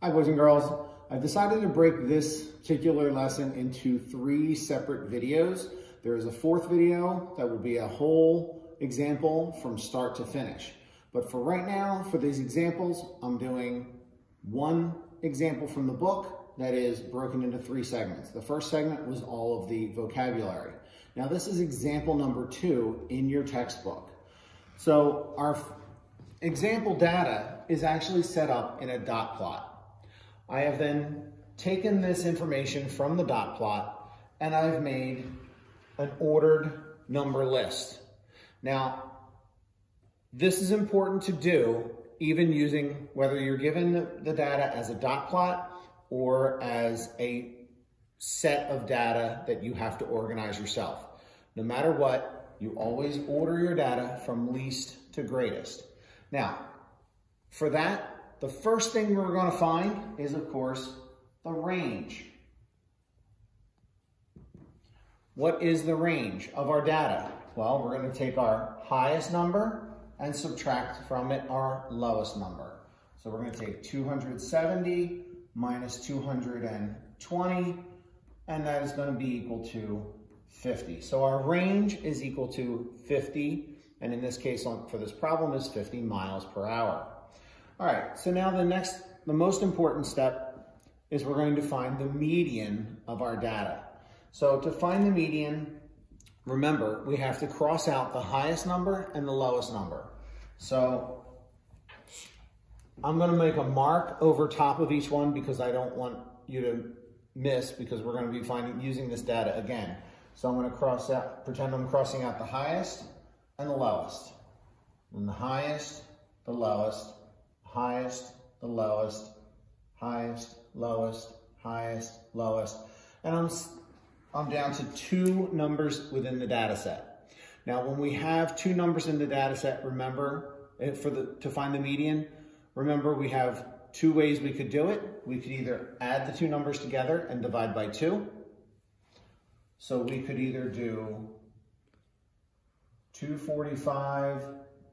Hi boys and girls. I've decided to break this particular lesson into 3 separate videos. There is a 4th video that will be a whole example from start to finish. But for right now, for these examples, I'm doing one example from the book that is broken into 3 segments. The first segment was all of the vocabulary. Now this is example number 2 in your textbook. So our example data is actually set up in a dot plot. I have then taken this information from the dot plot and I've made an ordered number list. Now, this is important to do even using whether you're given the data as a dot plot or as a set of data that you have to organize yourself. No matter what, you always order your data from least to greatest. Now, for that, the first thing we're going to find is, of course, the range. What is the range of our data? Well, we're going to take our highest number and subtract from it our lowest number. So we're going to take 270 minus 220, and that is going to be equal to 50. So our range is equal to 50, and in this case, for this problem, is 50 miles per hour. All right, so now the most important step is we're going to find the median of our data. So to find the median, remember, we have to cross out the highest number and the lowest number. So I'm going to make a mark over top of each one because I don't want you to miss, because we're going to be using this data again. So I'm going to pretend I'm crossing out the highest and the lowest. And the highest, the lowest, highest, the lowest, highest, lowest, highest, lowest. And I'm down to 2 numbers within the data set. Now, when we have 2 numbers in the data set, remember, to find the median, remember we have 2 ways we could do it. We could either add the 2 numbers together and divide by 2. So we could either do 245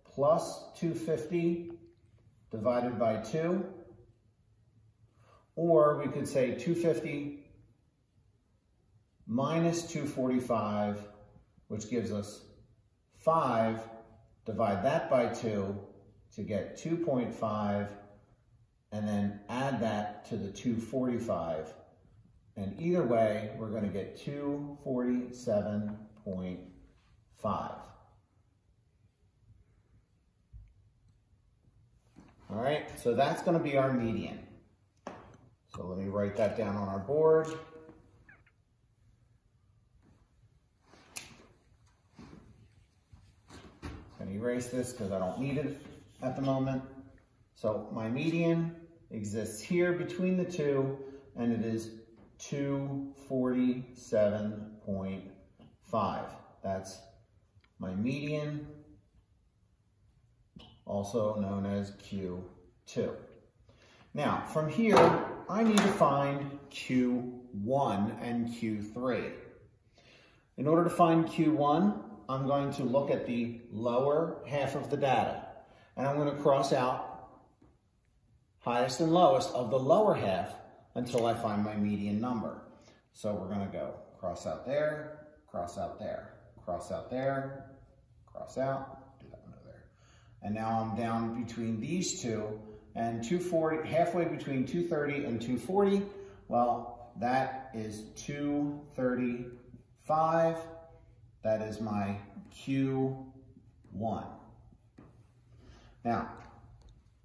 plus 250 divided by 2, or we could say 250 minus 245, which gives us 5, divide that by 2 to get 2.5, and then add that to the 245. And either way, we're going to get 247.5. All right, so that's going to be our median. So let me write that down on our board. I'm going to erase this because I don't need it at the moment. So my median exists here between the 2, and it is 247.5. That's my median, also known as Q2. Now, from here, I need to find Q1 and Q3. In order to find Q1, I'm going to look at the lower half of the data, and I'm going to cross out highest and lowest of the lower half until I find my median number. So we're going to go cross out there, cross out there, cross out there, cross out, do that one over there. And now I'm down between these 2, and 240, halfway between 230 and 240, well, that is 235. That is my Q1. Now,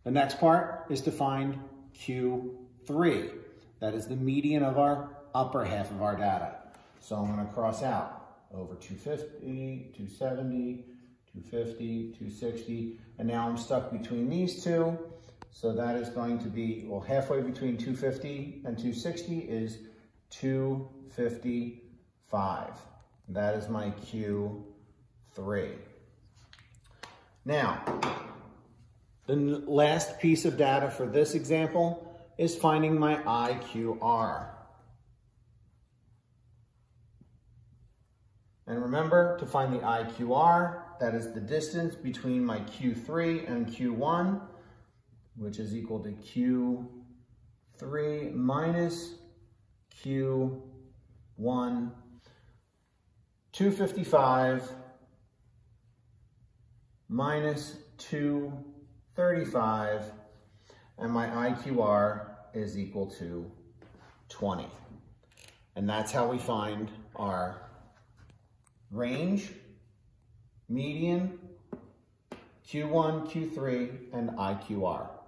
the next part is to find Q3. That is the median of our upper half of our data. So I'm going to cross out over 250, 270, 250, 260, and now I'm stuck between these 2. So that is going to be, well, halfway between 250 and 260 is 255. That is my Q3. Now, the last piece of data for this example is finding my IQR. And remember, to find the IQR, that is the distance between my Q3 and Q1, which is equal to 3 minus Q1, 255 minus 235, and my IQR is equal to 20. And that's how we find our range, median, Q1, Q3, and IQR.